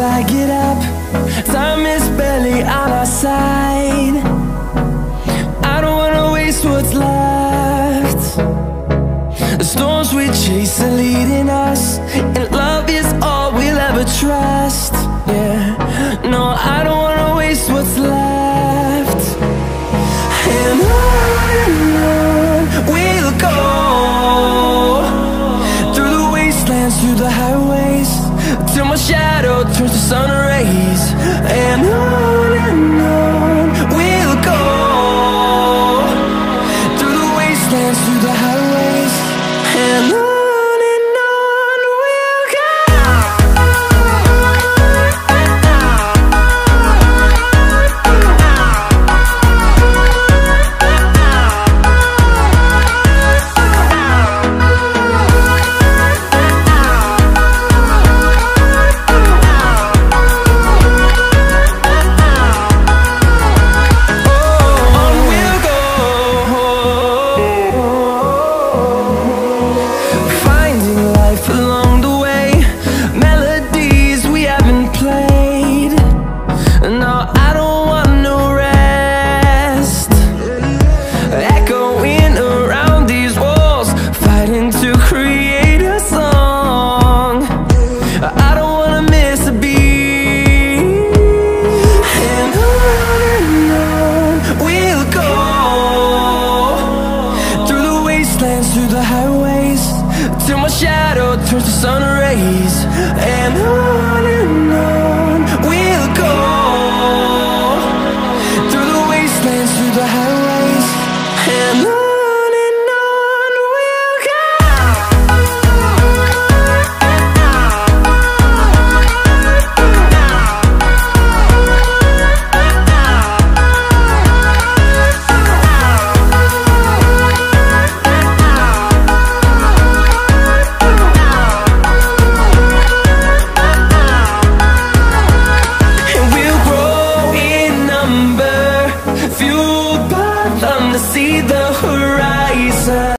I get up. Time is barely on our side. I don't wanna waste what's left. The storms we chase are leading us, and love is all we'll ever trust. Yeah, no, I don't wanna waste what's left. And on we'll go, through the wastelands, through the highways, till my shadow turns to sun rays. And on we'll go, through the wastelands, through the highways, and on. Through the highways, till my shadow turns to sun rays. And on we'll go, through the wastelands, through the highways.